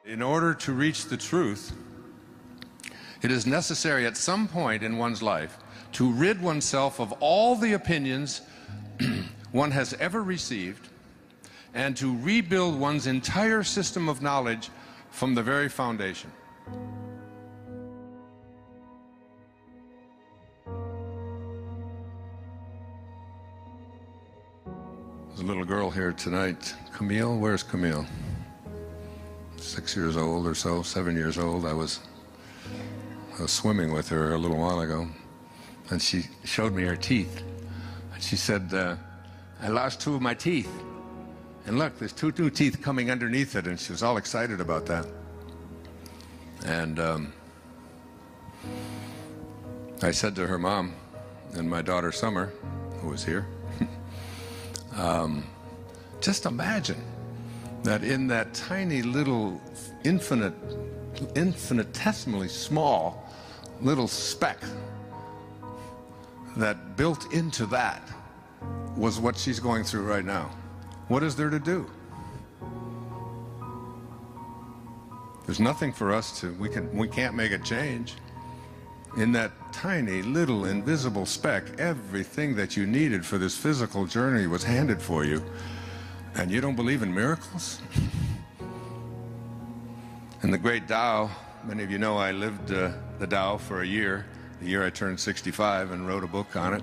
In order to reach the truth, it is necessary at some point in one's life to rid oneself of all the opinions one has ever received and to rebuild one's entire system of knowledge from the very foundation. There's a little girl here tonight. Camille, where's Camille? 6 years old or so, 7 years old. I was swimming with her a little while ago, and she showed me her teeth. And she said, I lost 2 of my teeth. And look, there's 2 new teeth coming underneath it, and she was all excited about that. And I said to her mom and my daughter Summer, who was here, just imagine that in that tiny little infinitesimally small little speck that built into that was what she's going through right now. What is there to do? There's nothing for us to, we can't make a change. In that tiny little invisible speck, everything that you needed for this physical journey was handed for you. And you don't believe in miracles? In the great Tao, many of you know I lived the Tao for a year, the year I turned 65, and wrote a book on it.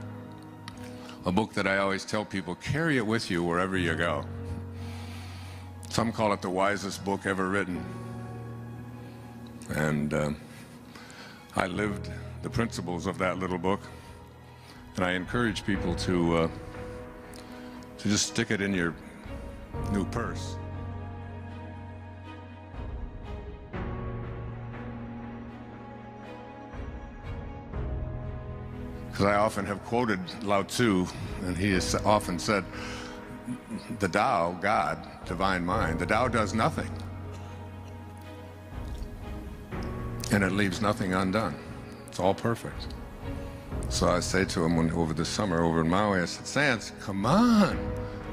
A book that I always tell people, carry it with you wherever you go. Some call it the wisest book ever written. And I lived the principles of that little book, and I encourage people to just stick it in your new purse. Because I often have quoted Lao Tzu, and he has often said, the Tao, God, divine mind, the Tao does nothing. And it leaves nothing undone. It's all perfect. So I say to him over the summer over in Maui, I said, Sans, come on,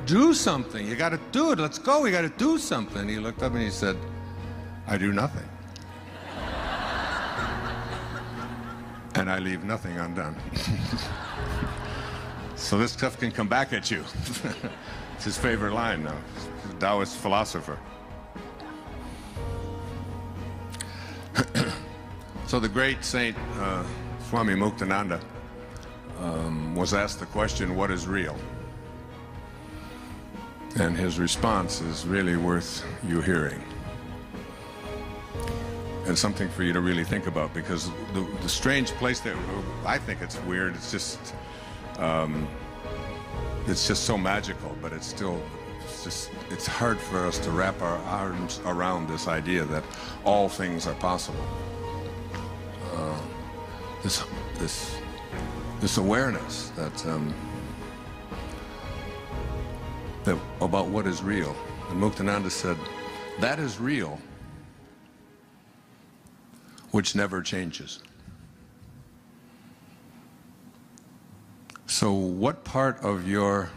do something. You got to do it. Let's go. We got to do something. He looked up and he said, I do nothing. And I leave nothing undone. So this stuff can come back at you. It's his favorite line now. He's a Taoist philosopher. So the great Saint Swami Muktananda was asked the question, what is real? And his response is really worth you hearing. And something for you to really think about, because the strange place that I think it's weird, it's just so magical, but it's still, it's hard for us to wrap our arms around this idea that all things are possible. This awareness that about what is real. And Muktananda said, that is real, which never changes. So what part of your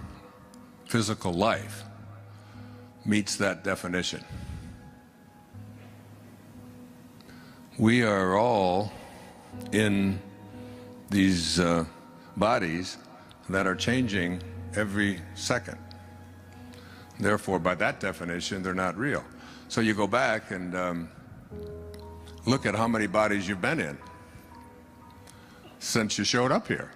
physical life meets that definition? We are all in these bodies that are changing every second. Therefore, by that definition, they're not real. So you go back and look at how many bodies you've been in since you showed up here.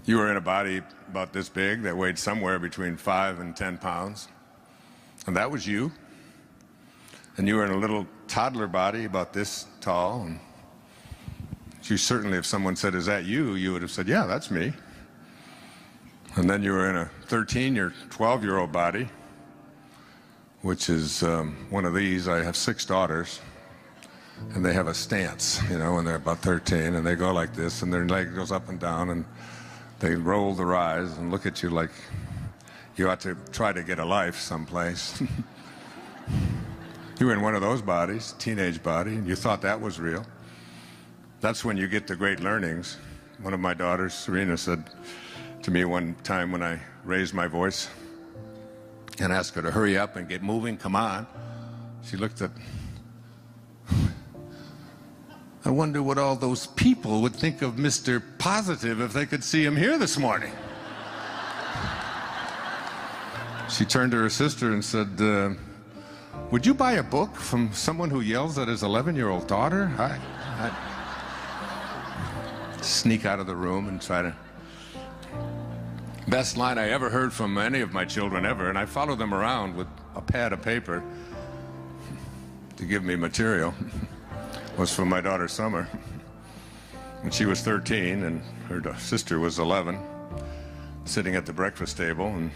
You were in a body about this big that weighed somewhere between 5 and 10 pounds, and that was you. And you were in a little toddler body about this tall, and you certainly, if someone said, is that you, you would have said, yeah, that's me. And then you were in a 13 or 12-year-old body, which is one of these. I have 6 daughters, and they have a stance, you know, when they're about 13, and they go like this, and their leg goes up and down, and they roll their eyes and look at you like you ought to try to get a life someplace. You were in one of those bodies, teenage body, and you thought that was real. That's when you get the great learnings. One of my daughters, Serena, said to me one time when I raised my voice, and asked her to hurry up and get moving. Come on. She looked at, I wonder what all those people would think of Mr. Positive if they could see him here this morning. She turned to her sister and said, would you buy a book from someone who yells at his 11-year-old daughter? I'd sneak out of the room and try to... Best line I ever heard from any of my children ever, and I followed them around with a pad of paper to give me material, was from my daughter Summer. When she was 13 and her sister was 11, sitting at the breakfast table, and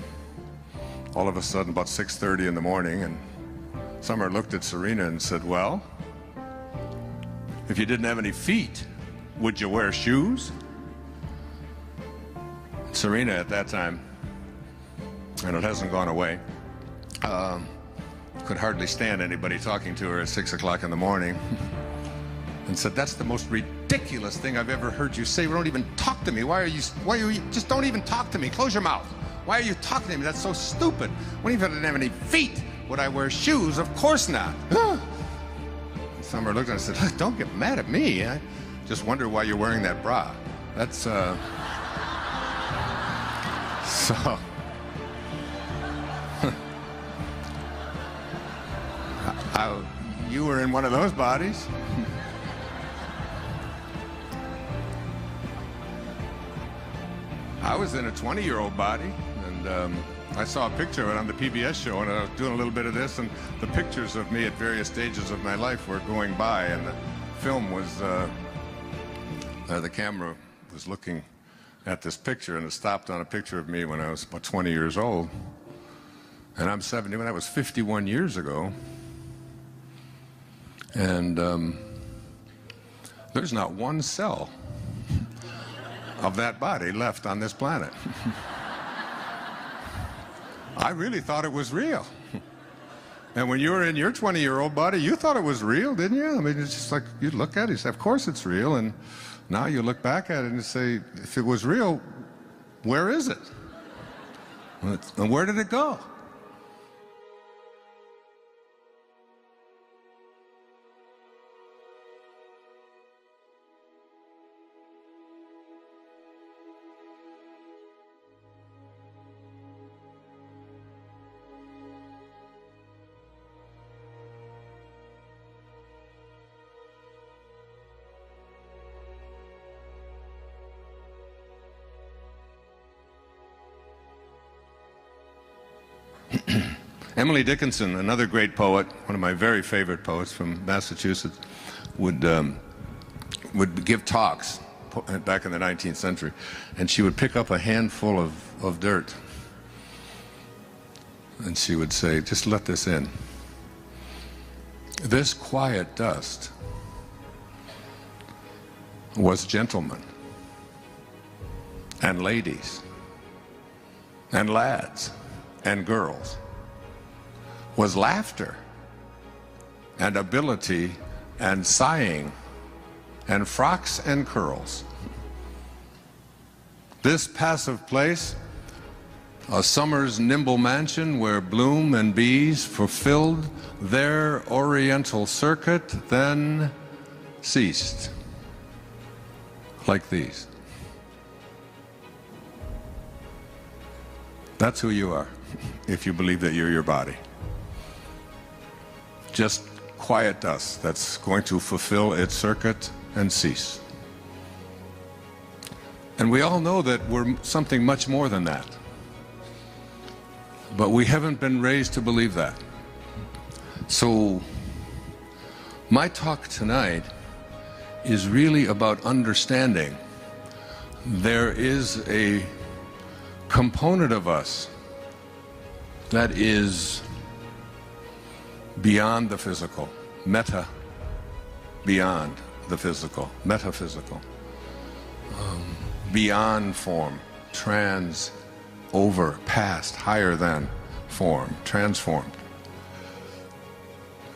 all of a sudden about 6:30 in the morning, and Summer looked at Serena and said, well, if you didn't have any feet, would you wear shoes? Serena at that time, and it hasn't gone away, could hardly stand anybody talking to her at 6 o'clock in the morning, and said, that's the most ridiculous thing I've ever heard you say. Don't even talk to me. Why are you, just don't even talk to me. Close your mouth. Why are you talking to me? That's so stupid. When if I didn't have any feet, would I wear shoes? Of course not. Summer looked at her and said, don't get mad at me. I just wonder why you're wearing that bra. That's, so... you were in one of those bodies? I was in a 20-year-old body, and I saw a picture of it on the PBS show, and I was doing a little bit of this, and the pictures of me at various stages of my life were going by, and the film was, the camera was looking at this picture, and it stopped on a picture of me when I was about 20 years old. And I'm 70, when that was 51 years ago. And there's not one cell of that body left on this planet. I really thought it was real. And when you were in your 20-year-old body, you thought it was real, didn't you? I mean, it's just like, you look at it, you say, of course it's real. And now you look back at it and you say, if it was real, where is it? And where did it go? Emily Dickinson, another great poet, one of my very favorite poets from Massachusetts, would give talks back in the 19th century, and she would pick up a handful of dirt, and she would say, just let this in. This quiet dust was gentlemen and ladies and lads and girls, was laughter and ability and sighing and frocks and curls. This passive place, a summer's nimble mansion where bloom and bees fulfilled their oriental circuit, then ceased like these. That's who you are, if you believe that you're your body. Just quiet dust that's going to fulfill its circuit and cease. And we all know that we're something much more than that. But we haven't been raised to believe that. So my talk tonight is really about understanding there is a component of us that is beyond the physical, beyond the physical, metaphysical, beyond form, over, past, higher than form, transformed.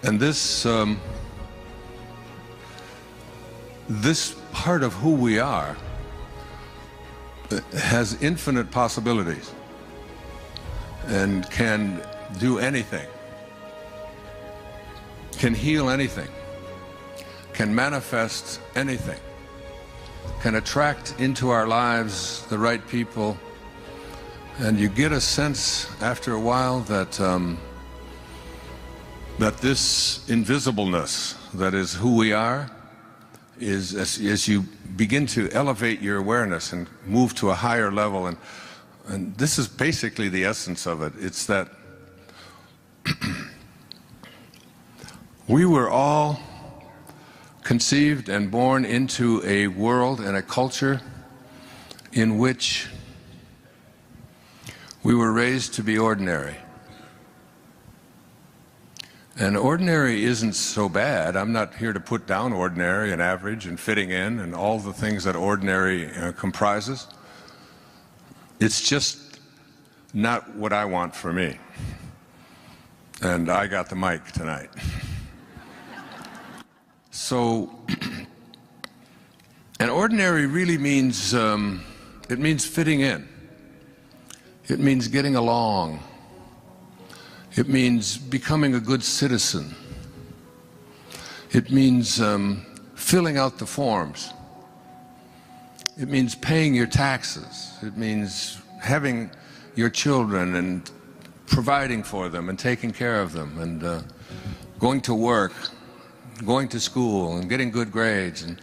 And this part of who we are has infinite possibilities and can do anything, can heal anything, can manifest anything, can attract into our lives the right people. And you get a sense after a while that that this invisibleness that is who we are is, as you begin to elevate your awareness and move to a higher level, and this is basically the essence of it. It's that we were all conceived and born into a world and a culture in which we were raised to be ordinary. And ordinary isn't so bad. I'm not here to put down ordinary and average and fitting in and all the things that ordinary comprises. It's just not what I want for me. And I got the mic tonight. So, and ordinary really means, it means fitting in. It means getting along. It means becoming a good citizen. It means filling out the forms. It means paying your taxes. It means having your children and providing for them and taking care of them and going to work, going to school and getting good grades and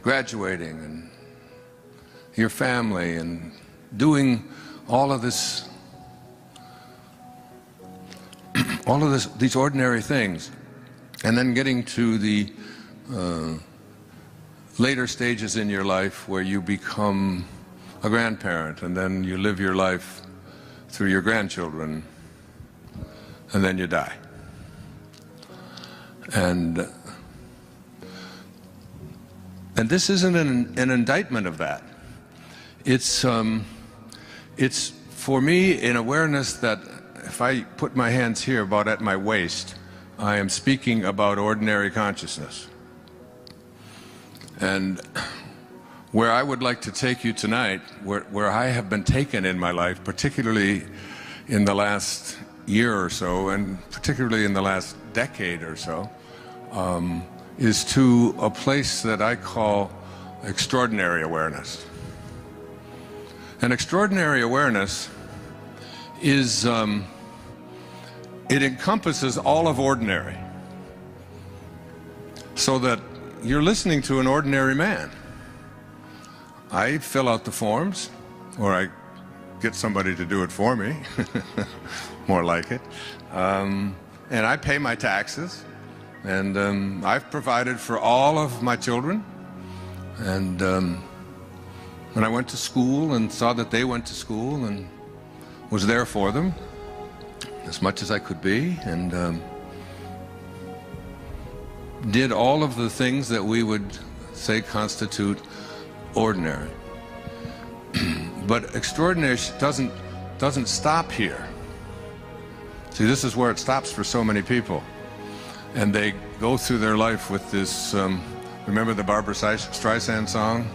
graduating and your family and doing all of this, these ordinary things, and then getting to the later stages in your life where you become a grandparent, and then you live your life through your grandchildren, and then you die. And this isn't an indictment of that. It's for me an awareness that if I put my hands here about at my waist, I am speaking about ordinary consciousness. And where I would like to take you tonight, where I have been taken in my life, particularly in the last year or so, and particularly in the last decade or so, is to a place that I call extraordinary awareness. And extraordinary awareness is, it encompasses all of ordinary. So that you're listening to an ordinary man. I fill out the forms, or I get somebody to do it for me, more like it. And I pay my taxes, and I've provided for all of my children. And when I went to school and saw that they went to school and was there for them as much as I could be, and did all of the things that we would say constitute ordinary. But extraordinary doesn't stop here. See, this is where it stops for so many people. And they go through their life with this, remember the Barbra Streisand song?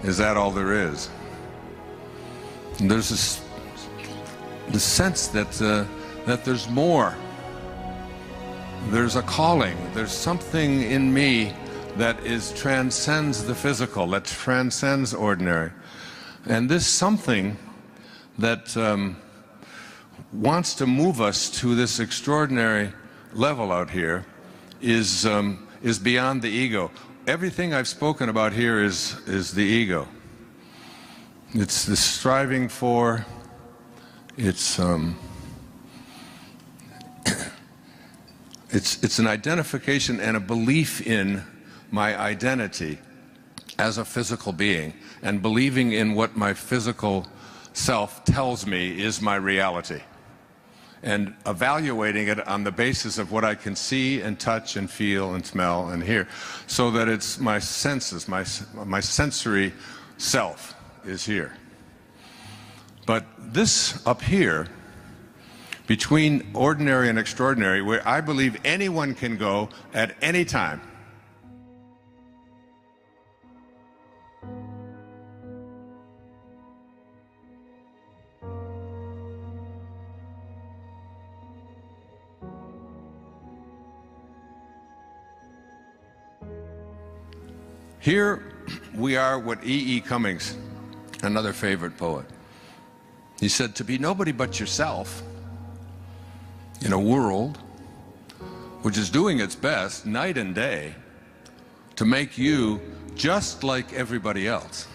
Is that all there is? And there's this sense that there's more. There's a calling. There's something in me that transcends the physical, that transcends ordinary. And this something that wants to move us to this extraordinary level out here is beyond the ego. Everything I've spoken about here is the ego. It's the striving for, it's an identification and a belief in my identity as a physical being, and believing in what my physical self tells me is my reality, and evaluating it on the basis of what I can see and touch and feel and smell and hear, so that it's my senses, my sensory self is here. But this up here, between ordinary and extraordinary, where I believe anyone can go at any time. Here we are with E. E. Cummings, another favorite poet. He said, to be nobody but yourself in a world which is doing its best night and day to make you just like everybody else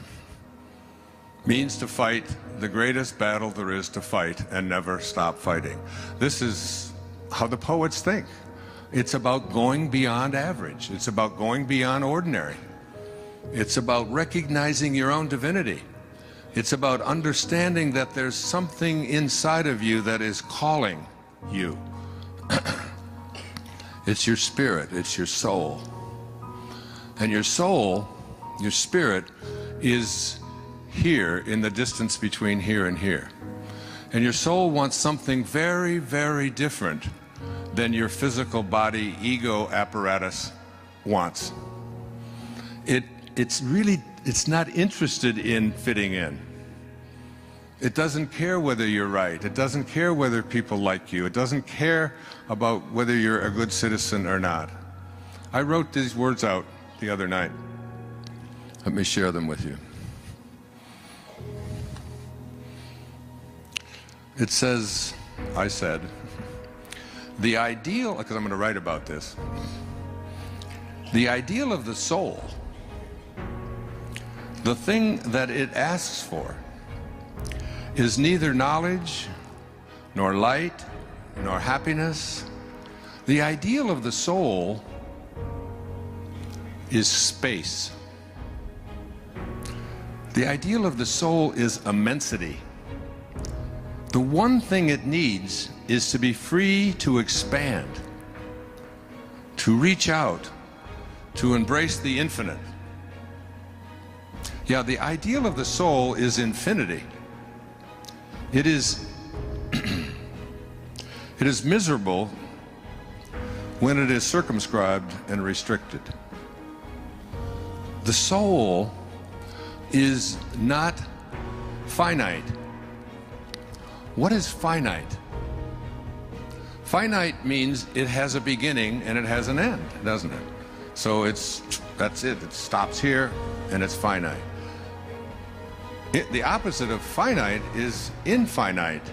means to fight the greatest battle there is to fight and never stop fighting. This is how the poets think. It's about going beyond average. It's about going beyond ordinary. It's about recognizing your own divinity. It's about understanding that there's something inside of you that is calling you. It's your spirit, it's your soul. And your soul, your spirit, is here in the distance between here and here. And your soul wants something very, very different than your physical body, ego apparatus wants. It's not interested in fitting in. It doesn't care whether you're right. It doesn't care whether people like you. It doesn't care about whether you're a good citizen or not. I wrote these words out the other night. Let me share them with you. It says, I said, the ideal, because I'm going to write about this, the ideal of the soul, the thing that it asks for, is neither knowledge, nor light, nor happiness. The ideal of the soul is space. The ideal of the soul is immensity. The one thing it needs is to be free to expand, to reach out, to embrace the infinite. Yeah, the ideal of the soul is infinity. It is it is miserable when it is circumscribed and restricted. The soul is not finite. What is finite? Finite means it has a beginning and it has an end, doesn't it? So that's it. It stops here and it's finite. The opposite of finite is infinite,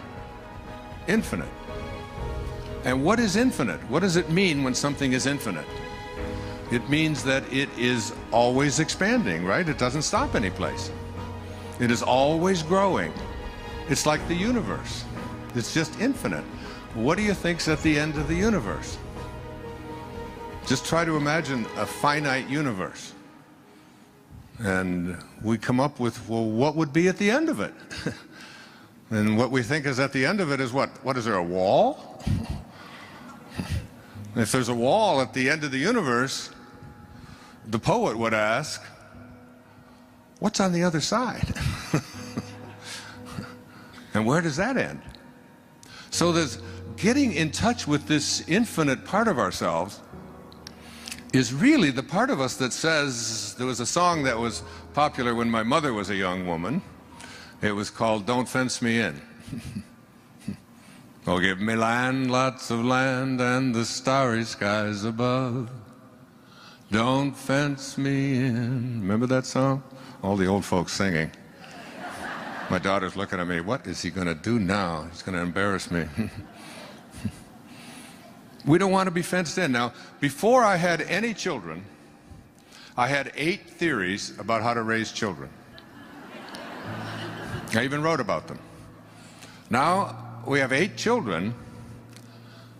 infinite. And what is infinite? What does it mean when something is infinite? It means that it is always expanding, right? It doesn't stop any place. It is always growing. It's like the universe. It's just infinite. What do you think's at the end of the universe? Just try to imagine a finite universe. And we come up with, well, what would be at the end of it? And what we think is at the end of it is what? What is there, a wall? If there's a wall at the end of the universe, the poet would ask, what's on the other side? And where does that end? So there's getting in touch with this infinite part of ourselves is really the part of us that says, there was a song that was popular when my mother was a young woman. It was called Don't Fence Me In. Oh, give me land, lots of land, and the starry skies above. Don't fence me in. Remember that song? All the old folks singing. My daughter's looking at me, what is he going to do now? He's going to embarrass me. We don't want to be fenced in. Now, before I had any children, I had 8 theories about how to raise children. I even wrote about them. Now we have 8 children.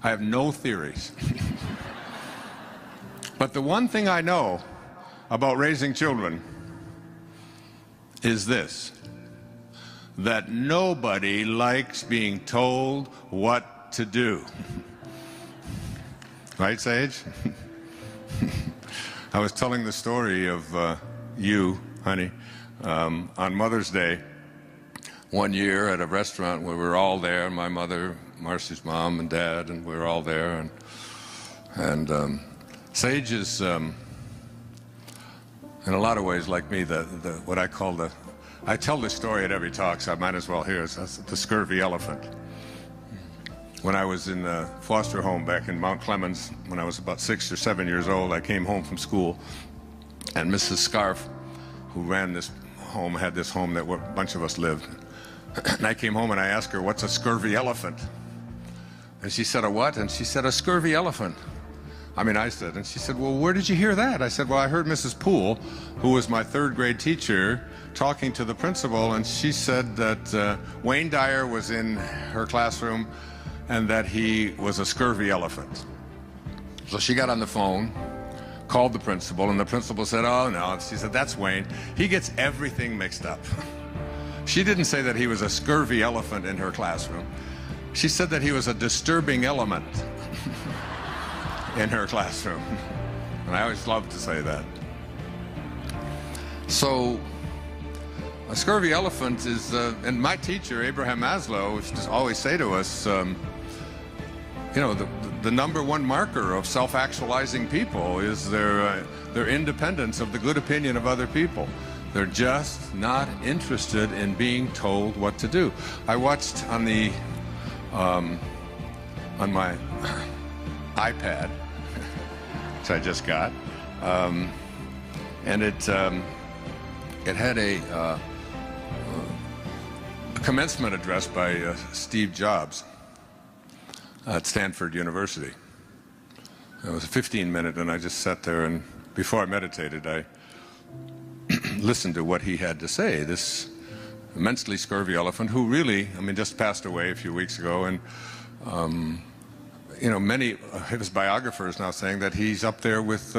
I have no theories. But the one thing I know about raising children is this, that nobody likes being told what to do. Right, Sage? I was telling the story of you, honey, on Mother's Day one year at a restaurant where we were all there, my mother, Marcy's mom and dad, and we were all there. And Sage is, in a lot of ways, like me, what I call I tell this story at every talk, so I might as well hear it. That's the scurvy elephant. When I was in a foster home back in Mount Clemens, when I was about 6 or 7 years old, I came home from school, And Mrs. Scarf, who ran this home, had this home that a bunch of us lived. And I came home and I asked her, what's a scurvy elephant? And she said, a what? And she said, a scurvy elephant. I said, and she said, well, where did you hear that? I said, well, I heard Mrs. Poole, who was my third grade teacher, talking to the principal, and she said that Wayne Dyer was in her classroom and that he was a scurvy elephant. So she got on the phone, called the principal, and the principal said, oh no, she said, that's Wayne. He gets everything mixed up. She didn't say that he was a scurvy elephant in her classroom. She said that he was a disturbing element in her classroom. And I always loved to say that. So a scurvy elephant is, and my teacher, Abraham Maslow, used to always say to us, you know, the number one marker of self-actualizing people is their independence of the good opinion of other people. They're just not interested in being told what to do. I watched on the on my iPad, which I just got, and it had a commencement address by Steve Jobs at Stanford University. It was a 15-minute, and I just sat there, and before I meditated, I listened to what he had to say. This immensely scurvy elephant, who really, just passed away a few weeks ago, and you know, many of his biographers now saying that he's up there with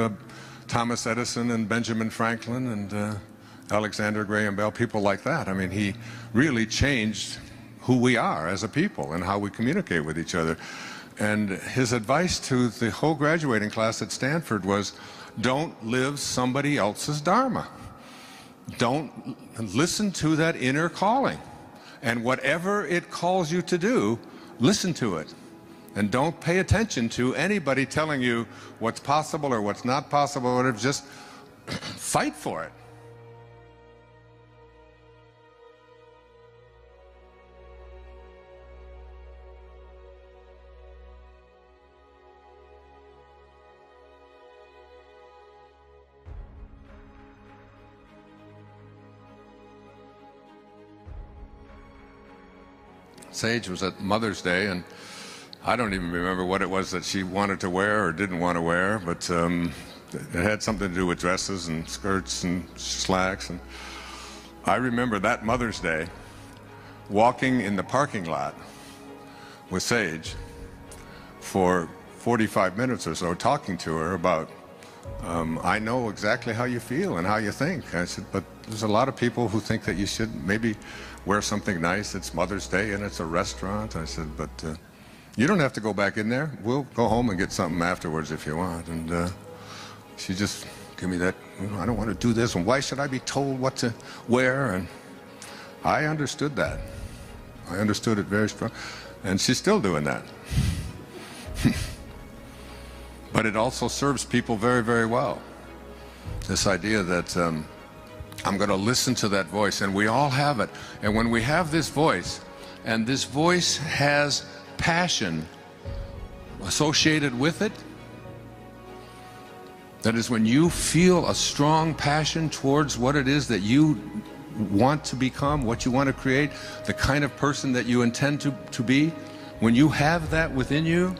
Thomas Edison and Benjamin Franklin and Alexander Graham Bell, people like that. He really changed who we are as a people and how we communicate with each other. And his advice to the whole graduating class at Stanford was, don't live somebody else's dharma. Don't listen to that inner calling. And whatever it calls you to do, listen to it. And don't pay attention to anybody telling you what's possible or what's not possible, or whatever. Just fight for it. Sage was at Mother's Day, and I don't even remember what it was that she wanted to wear or didn't want to wear, but it had something to do with dresses and skirts and slacks. And I remember that Mother's Day walking in the parking lot with Sage for 45 minutes or so, talking to her about, I know exactly how you feel and how you think. I said, but there's a lot of people who think that you should maybe wear something nice. It's Mother's Day and it's a restaurant. I said, but you don't have to go back in there. We'll go home and get something afterwards if you want. And she just gave me that, I don't want to do this, and why should I be told what to wear? And I understood that. I understood it very strong. And she's still doing that. But it also serves people very, very well. This idea that I'm going to listen to that voice, and we all have it. And when we have this voice, and this voice has passion associated with it, that is, when you feel a strong passion towards what it is that you want to become, what you want to create, the kind of person that you intend to be, when you have that within you,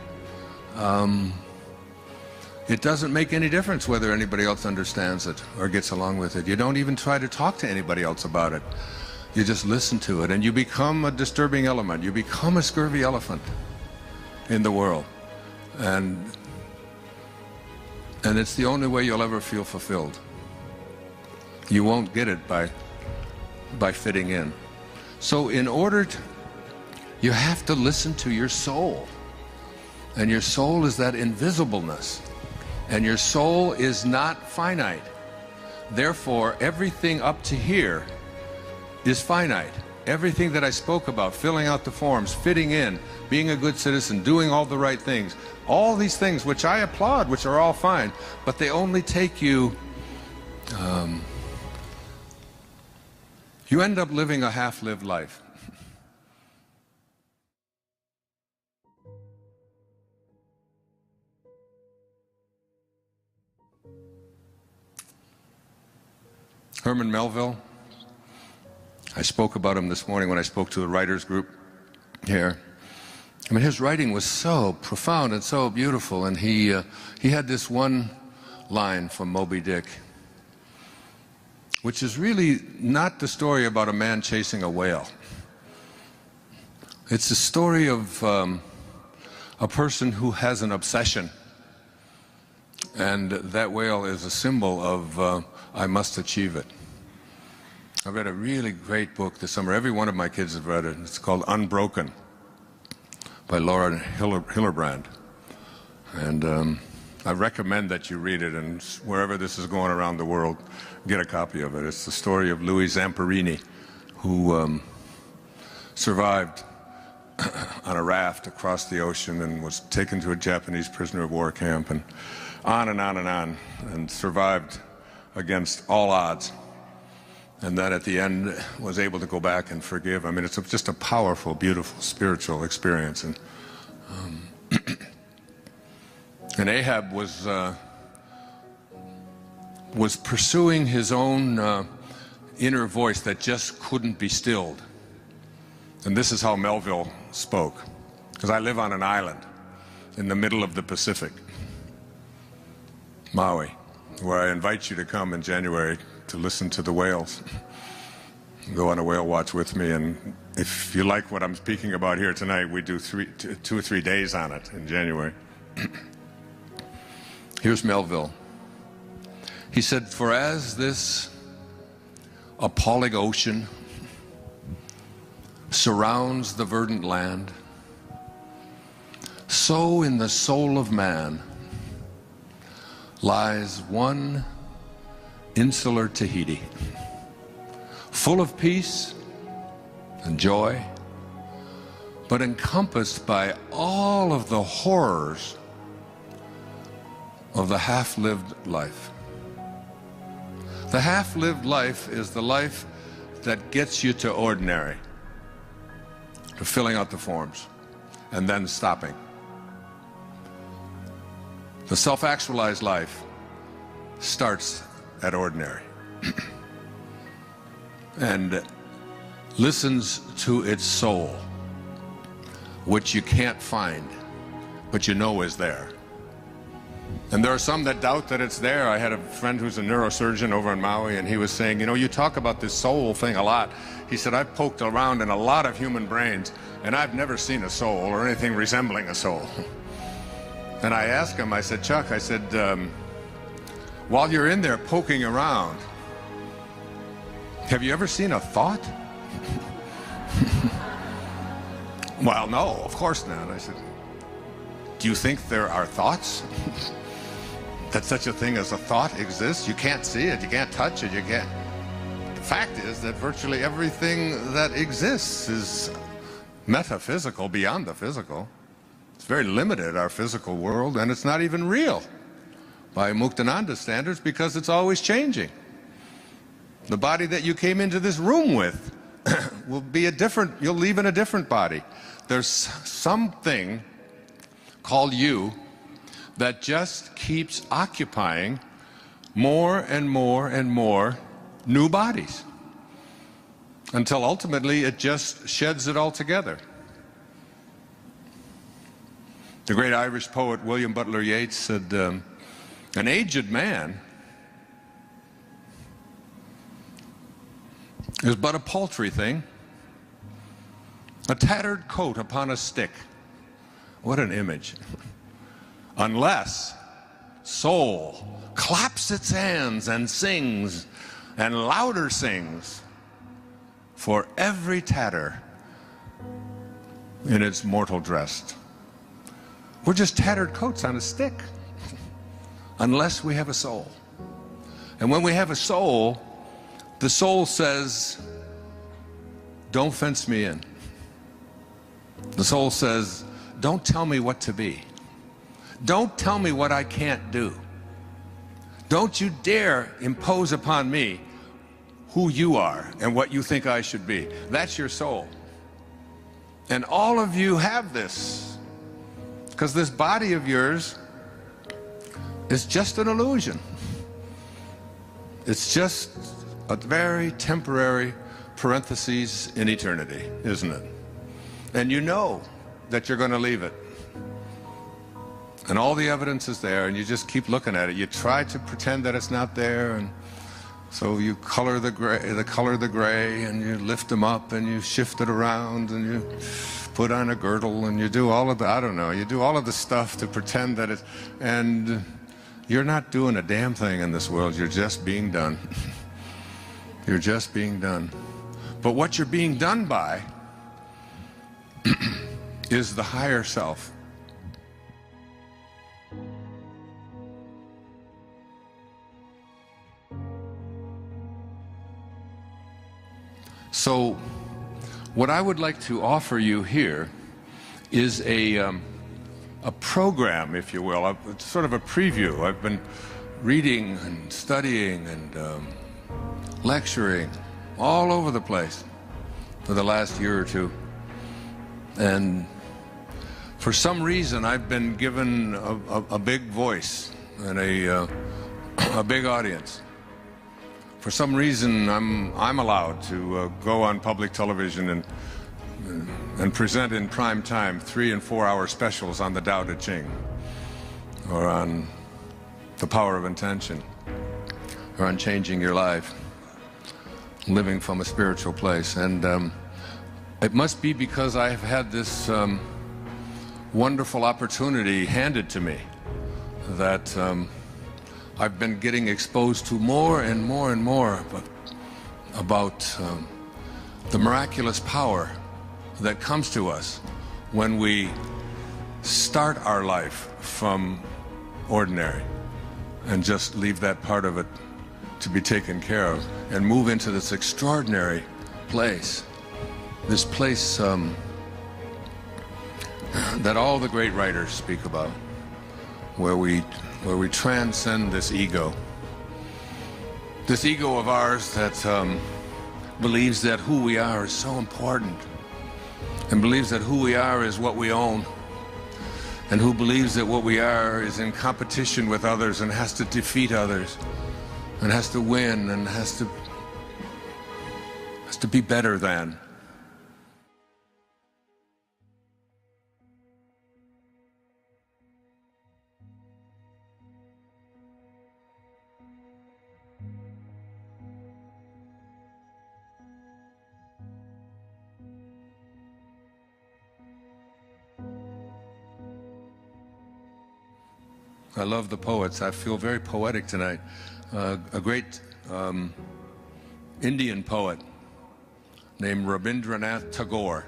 it doesn't make any difference whether anybody else understands it or gets along with it. You don't even try to talk to anybody else about it. You just listen to it, and you become a disturbing element. You become a scurvy elephant in the world. And it's the only way you'll ever feel fulfilled. You won't get it by fitting in. So in order to, you have to listen to your soul. And your soul is that invisibleness. And your soul is not finite. Therefore, everything up to here is finite. Everything that I spoke about, filling out the forms, fitting in, being a good citizen, doing all the right things, all these things which I applaud, which are all fine, but they only take you, you end up living a half-lived life. Herman Melville. I spoke about him this morning when I spoke to the writers group here. I mean, his writing was so profound and so beautiful, and he had this one line from Moby Dick, which is really not the story about a man chasing a whale. It's the story of a person who has an obsession, and that whale is a symbol of I must achieve it. I read a really great book this summer. Every one of my kids have read it. It's called Unbroken by Laura Hillerbrand. And I recommend that you read it, and wherever this is going around the world, get a copy of it. It's the story of Louis Zamperini, who survived on a raft across the ocean and was taken to a Japanese prisoner of war camp, and on and on and on, and survived against all odds. And then at the end was able to go back and forgive. I mean, it's just a powerful, beautiful, spiritual experience. And and Ahab was pursuing his own inner voice that just couldn't be stilled. And this is how Melville spoke, because I live on an island in the middle of the Pacific, Maui, where I invite you to come in January to listen to the whales. Go on a whale watch with me, and if you like what I'm speaking about here tonight, we do 2 or 3 days on it in January. Here's Melville. He said, "For as this appalling ocean surrounds the verdant land, so in the soul of man lies one insular Tahiti, full of peace and joy, but encompassed by all of the horrors of the half-lived life." The half-lived life is the life that gets you to ordinary, to filling out the forms, and then stopping. The self-actualized life starts at ordinary and listens to its soul, which you can't find, but you know is there. And there are some that doubt that it's there. I had a friend who's a neurosurgeon over in Maui, and he was saying, you know, you talk about this soul thing a lot. He said, I've poked around in a lot of human brains, and I've never seen a soul or anything resembling a soul. And I asked him, I said, Chuck, I said, while you're in there poking around, have you ever seen a thought? Well, no, of course not. I said, do you think there are thoughts? That such a thing as a thought exists? You can't see it, you can't touch it, you can't. The fact is that virtually everything that exists is metaphysical, beyond the physical. It's very limited, our physical world, and it's not even real by Muktananda standards, because it's always changing. The body that you came into this room with will be a different, you'll leave in a different body. There's something called you that just keeps occupying more and more and more new bodies until ultimately it just sheds it all together. The great Irish poet William Butler Yeats said, an aged man is but a paltry thing, a tattered coat upon a stick. What an image. Unless soul claps its hands and sings, and louder sings, for every tatter in its mortal dress. We're just tattered coats on a stick, unless we have a soul. And when we have a soul, the soul says, don't fence me in. The soul says, don't tell me what to be. Don't tell me what I can't do. Don't you dare impose upon me who you are and what you think I should be. That's your soul. And all of you have this, because this body of yours is just an illusion. It's just a very temporary parenthesis in eternity, isn't it? And you know that you're going to leave it. And all the evidence is there, and you just keep looking at it. You try to pretend that it's not there, and so you color the gray, and you lift them up, and you shift it around, and you put on a girdle, and you do all of the, I don't know, you do all of the stuff to pretend that it's, and you're not doing a damn thing in this world. You're just being done. You're just being done. But what you're being done by is the higher self. So what I would like to offer you here is a program, if you will, sort of a preview. I've been reading and studying and lecturing all over the place for the last year or two. And for some reason, I've been given a big voice and a big audience. For some reason, I'm allowed to go on public television and present in prime time 3- and 4-hour specials on the Tao Te Ching, or on the power of intention, or on changing your life, living from a spiritual place. And it must be because I have had this wonderful opportunity handed to me that I've been getting exposed to more and more and more about the miraculous power that comes to us when we start our life from ordinary and just leave that part of it to be taken care of and move into this extraordinary place, this place that all the great writers speak about, where we transcend this ego of ours that believes that who we are is so important, and believes that who we are is what we own, and who believes that what we are is in competition with others and has to defeat others and has to win and has to be better than. I love the poets. I feel very poetic tonight. A great Indian poet named Rabindranath Tagore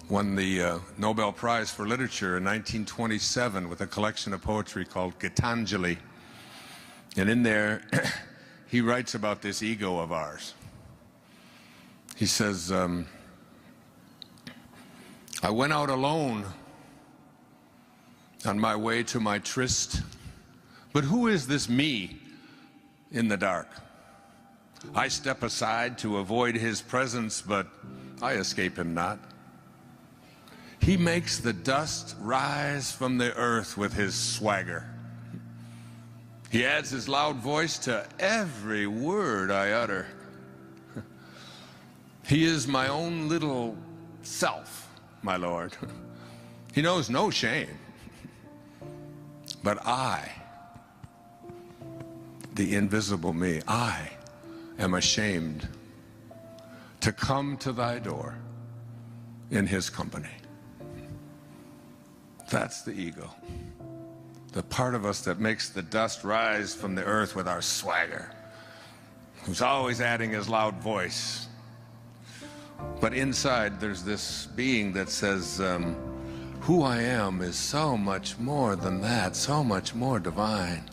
won the Nobel Prize for Literature in 1927 with a collection of poetry called Gitanjali. And in there, he writes about this ego of ours. He says, I went out alone on my way to my tryst, but who is this me in the dark? I step aside to avoid his presence, but I escape him not. He makes the dust rise from the earth with his swagger. He adds his loud voice to every word I utter. He is my own little self, my Lord. He knows no shame. But I, the invisible me, I am ashamed to come to thy door in his company. That's the ego. The part of us that makes the dust rise from the earth with our swagger, who's always adding his loud voice. But inside there's this being that says, who I am is so much more than that, so much more divine.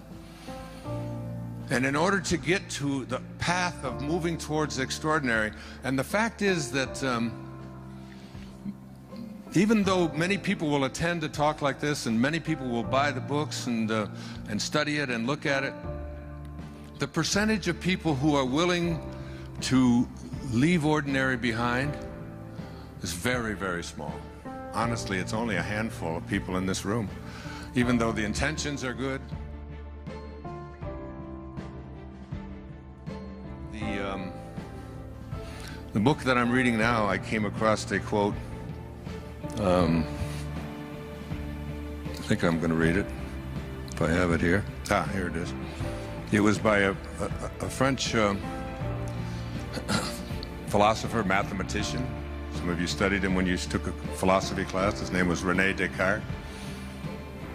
And in order to get to the path of moving towards extraordinary, and the fact is that even though many people will attend a talk like this, and many people will buy the books and study it and look at it, the percentage of people who are willing to leave ordinary behind is very, very small. Honestly, it's only a handful of people in this room, even though the intentions are good. The book that I'm reading now, I came across a quote. I think I'm going to read it, if I have it here. Here it is. It was by a French philosopher, mathematician. Some of you studied him when you took a philosophy class. His name was René Descartes.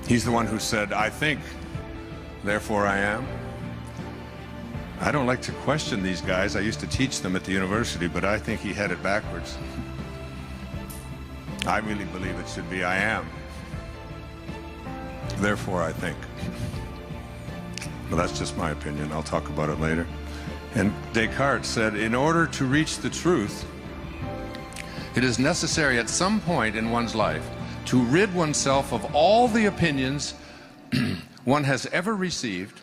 He's the one who said, "I think, therefore I am." I don't like to question these guys. I used to teach them at the university, but I think he had it backwards. I really believe it should be, "I am, therefore I think." Well, that's just my opinion. I'll talk about it later. And Descartes said, in order to reach the truth, it is necessary at some point in one's life to rid oneself of all the opinions one has ever received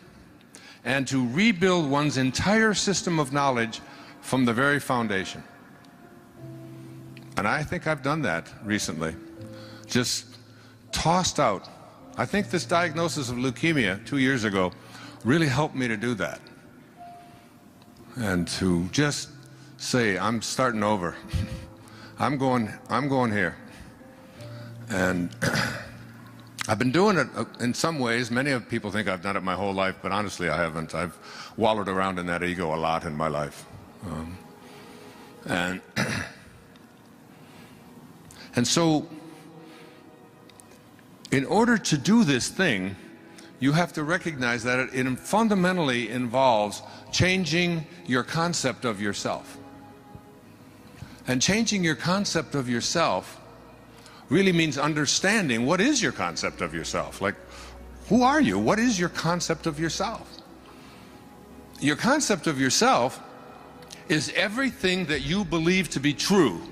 and to rebuild one's entire system of knowledge from the very foundation. And I think I've done that recently. Just tossed out. I think this diagnosis of leukemia 2 years ago really helped me to do that. And to just say, I'm starting over. I'm going here. And I've been doing it in some ways. Many of people think I've done it my whole life, but honestly I haven't. I've wallowed around in that ego a lot in my life. And so in order to do this thing, you have to recognize that it fundamentally involves changing your concept of yourself. And changing your concept of yourself really means understanding what is your concept of yourself. Like, who are you? What is your concept of yourself? Your concept of yourself is everything that you believe to be true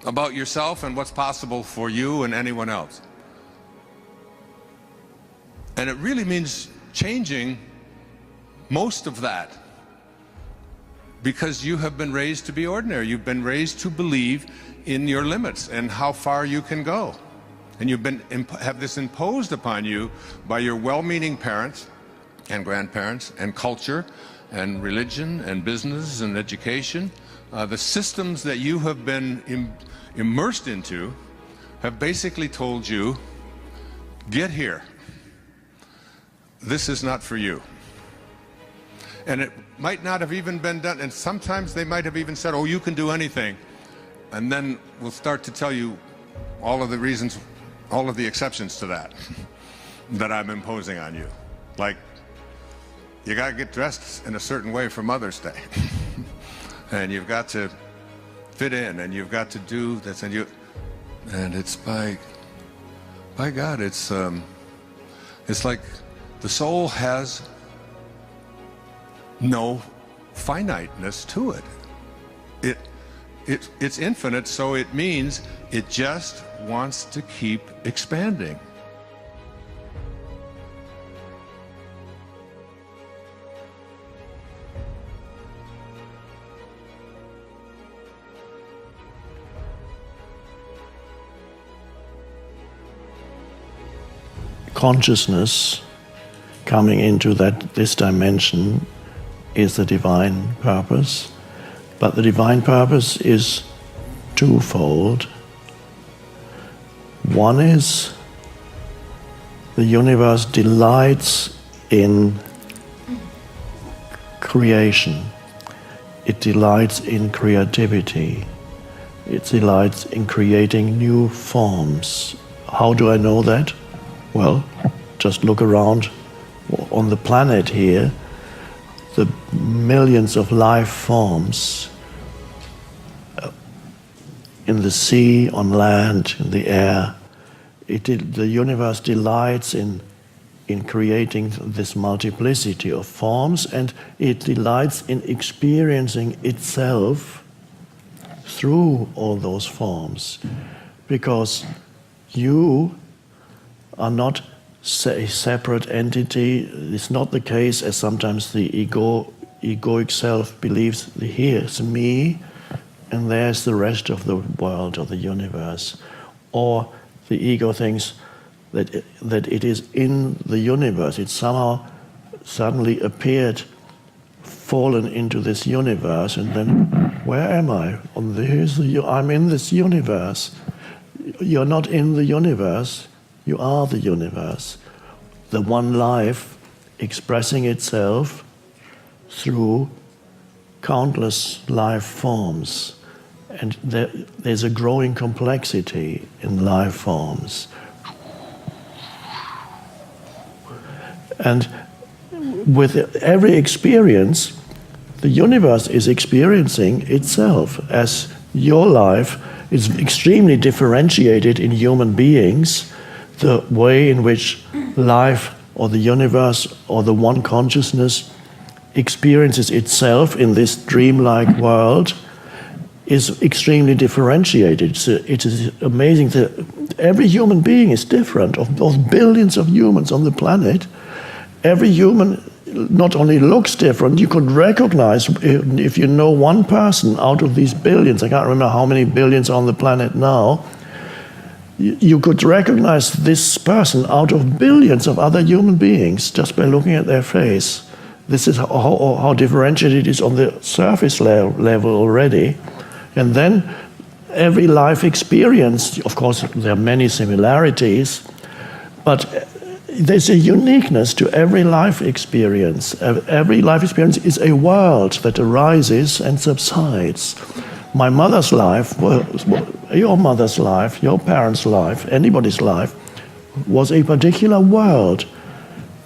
about yourself and what's possible for you and anyone else. And it really means changing most of that, because you have been raised to be ordinary. You've been raised to believe in your limits and how far you can go. And you've have this imposed upon you by your well-meaning parents and grandparents and culture and religion and business and education. The systems that you have been immersed into have basically told you, get here. This is not for you. And it might not have even been done, and sometimes they might have even said, oh, you can do anything. And then we'll start to tell you all of the reasons, all of the exceptions to that, that I'm imposing on you. Like, you gotta get dressed in a certain way for Mother's Day. And you've got to fit in, and you've got to do this, and it's by God, it's like the soul has no finiteness to it. It's infinite, so it means it just wants to keep expanding. Consciousness coming into this dimension is the divine purpose, but the divine purpose is twofold. One is the universe delights in creation. It delights in creativity. It delights in creating new forms. How do I know that? Well, just look around on the planet here, the millions of life forms in the sea, on land, in the air. The universe delights in creating this multiplicity of forms, and it delights in experiencing itself through all those forms, because you are not a separate entity. It's not the case, as sometimes the egoic self believes, here's me and there's the rest of the world or the universe. Or the ego thinks that it is in the universe. It somehow suddenly appeared fallen into this universe, and then where am I? I'm in this universe. You're not in the universe, you are the universe. The one life expressing itself through countless life forms. And there's a growing complexity in life forms. And with every experience, the universe is experiencing itself, as your life is extremely differentiated in human beings. The way in which life or the universe or the one consciousness experiences itself in this dreamlike world is extremely differentiated. It is amazing that every human being is different. Of those billions of humans on the planet, every human not only looks different, you could recognize, if you know one person out of these billions, I can't remember how many billions are on the planet now, you could recognize this person out of billions of other human beings just by looking at their face. This is how differentiated it is on the surface level already. And then every life experience, of course, there are many similarities, but there's a uniqueness to every life experience. Every life experience is a world that arises and subsides. My mother's life, your mother's life, your parents' life, anybody's life, was a particular world.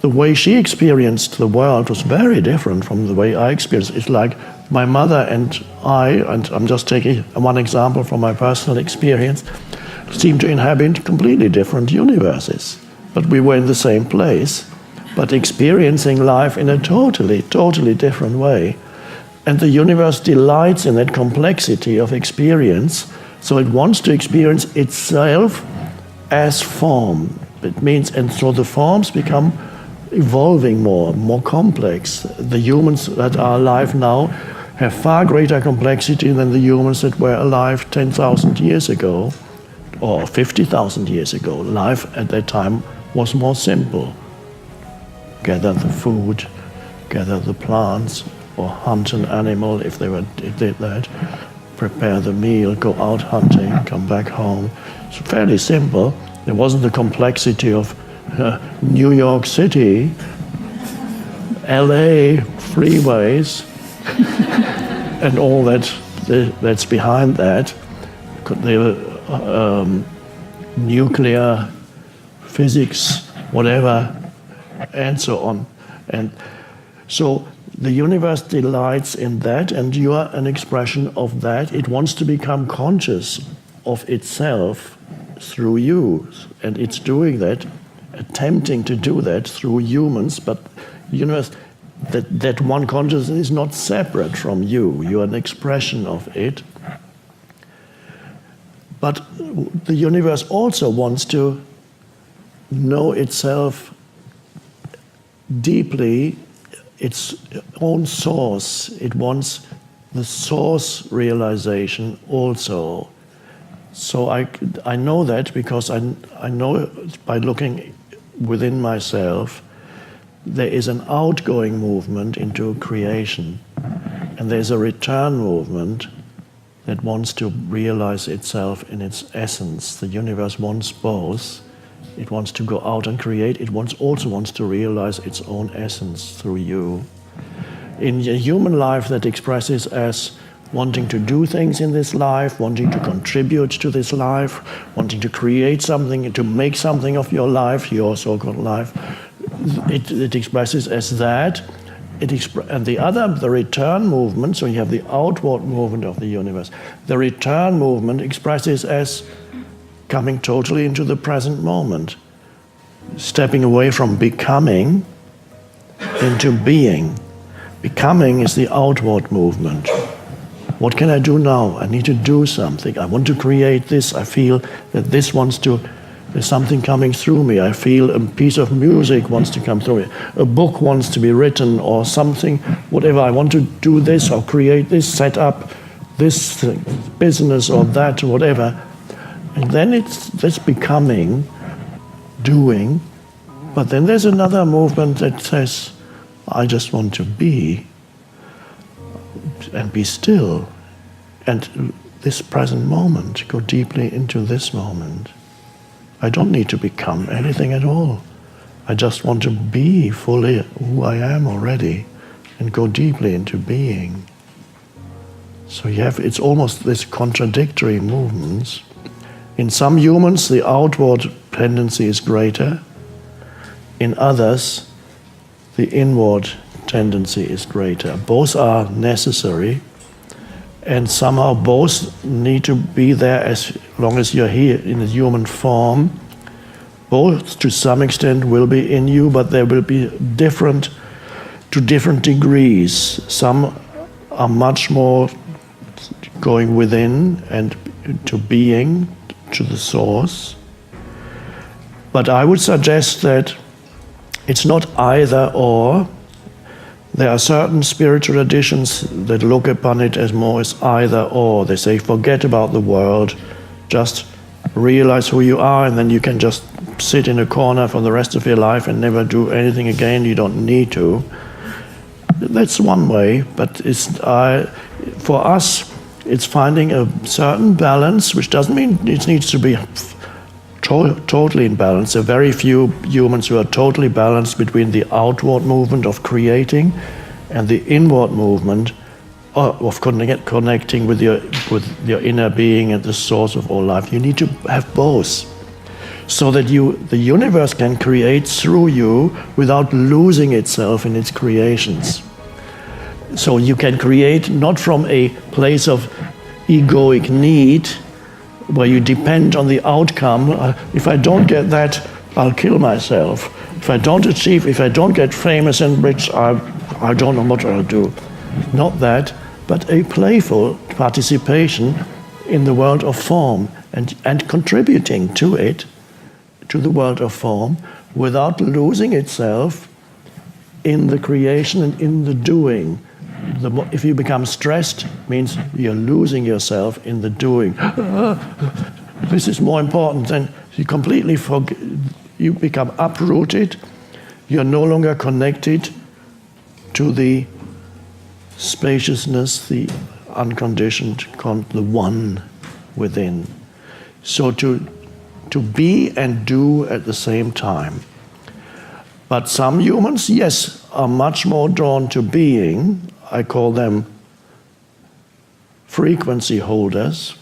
The way she experienced the world was very different from the way I experienced it. It's like my mother and I, and I'm just taking one example from my personal experience, seemed to inhabit completely different universes. But we were in the same place, but experiencing life in a totally different way. And the universe delights in that complexity of experience, so it wants to experience itself as form. It means, and so the forms become evolving more complex. The humans that are alive now have far greater complexity than the humans that were alive 10,000 years ago, or 50,000 years ago. Life at that time was more simple. Gather the food, gather the plants, or hunt an animal if they did that, prepare the meal, go out hunting, come back home. It's fairly simple. There wasn't the complexity of New York City, LA freeways, and all that's behind that. The nuclear physics, whatever, and so on. And so the universe delights in that, and you are an expression of that. It wants to become conscious of itself through you, and it's doing that, attempting to do that through humans, but the universe, that one consciousness is not separate from you. You are an expression of it. But the universe also wants to know itself deeply, its own source. It wants the source realization also. So I know that because I know by looking within myself, there is an outgoing movement into creation, and there's a return movement that wants to realize itself in its essence. The universe wants both. It wants to go out and create. It also wants to realize its own essence through you. In a human life that expresses as wanting to do things in this life, wanting to contribute to this life, wanting to create something, to make something of your life, your so-called life, it expresses as that. And the return movement, so you have the outward movement of the universe. The return movement expresses as coming totally into the present moment, stepping away from becoming into being. Becoming is the outward movement. What can I do now? I need to do something. I want to create this. I feel that there's something coming through me. I feel a piece of music wants to come through me. A book wants to be written or something, whatever. I want to do this or create this, set up this business or that, or whatever. And then it's this becoming, doing. But then there's another movement that says, I just want to be. and be still. And this present moment, go deeply into this moment. I don't need to become anything at all. I just want to be fully who I am already and go deeply into being. So it's almost this contradictory movements. In some humans, the outward tendency is greater. In others, the inward tendency is greater. Both are necessary, and somehow both need to be there as long as you're here in a human form. Both, to some extent, will be in you, but they will be different to different degrees. Some are much more going within and to being, to the source. But I would suggest that it's not either or. There are certain spiritual traditions that look upon it as more as either or. They say, forget about the world, just realize who you are, and then you can just sit in a corner for the rest of your life and never do anything again. You don't need to. That's one way, but for us, it's finding a certain balance, which doesn't mean it needs to be totally in balance. There are very few humans who are totally balanced between the outward movement of creating and the inward movement of connecting with your inner being and the source of all life. You need to have both, so that the universe can create through you without losing itself in its creations. So you can create not from a place of egoic need, where you depend on the outcome. If I don't get that, I'll kill myself. If I don't get famous and rich, I don't know what I'll do. Not that, but a playful participation in the world of form and contributing to it, to the world of form, without losing itself in the creation and in the doing. If you become stressed, means you're losing yourself in the doing. This is more important. Then you completely forget. You become uprooted. You're no longer connected to the spaciousness, the unconditioned, the one within. So to be and do at the same time. But some humans, yes, are much more drawn to being. I call them frequency holders.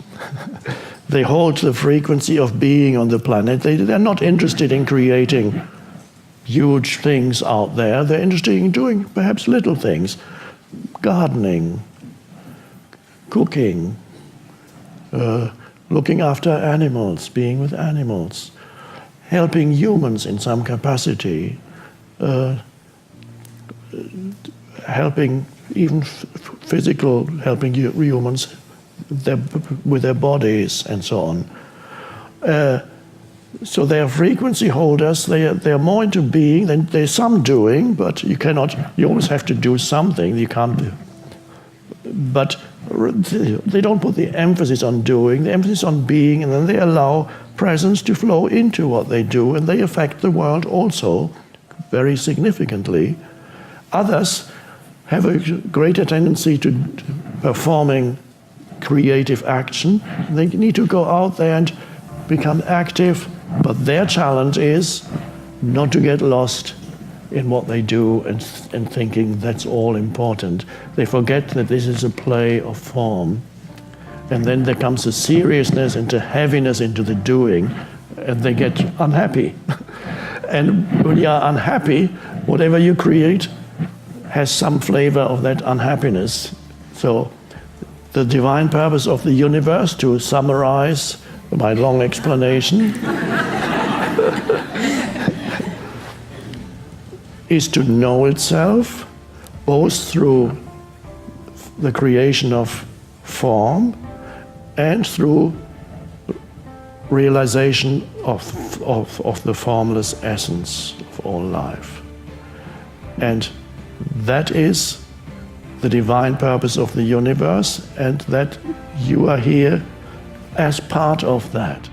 They hold the frequency of being on the planet. They're not interested in creating huge things out there. They're interested in doing perhaps little things. Gardening, cooking, looking after animals, being with animals, helping humans in some capacity, helping even physical, helping humans with their bodies and so on. So they are frequency holders. They are more into being. There's some doing, but you always have to do something. You can't do. But they don't put the emphasis on doing, the emphasis on being, and then they allow presence to flow into what they do, and they affect the world also very significantly. Others have a greater tendency to performing creative action. They need to go out there and become active, but their challenge is not to get lost in what they do and thinking that's all important. They forget that this is a play of form. And then there comes a seriousness and a heaviness into the doing, and they get unhappy. And when you are unhappy, whatever you create has some flavor of that unhappiness. So the divine purpose of the universe, to summarize my long explanation, is to know itself, both through the creation of form and through realization of the formless essence of all life. And that is the divine purpose of the universe, and that you are here as part of that.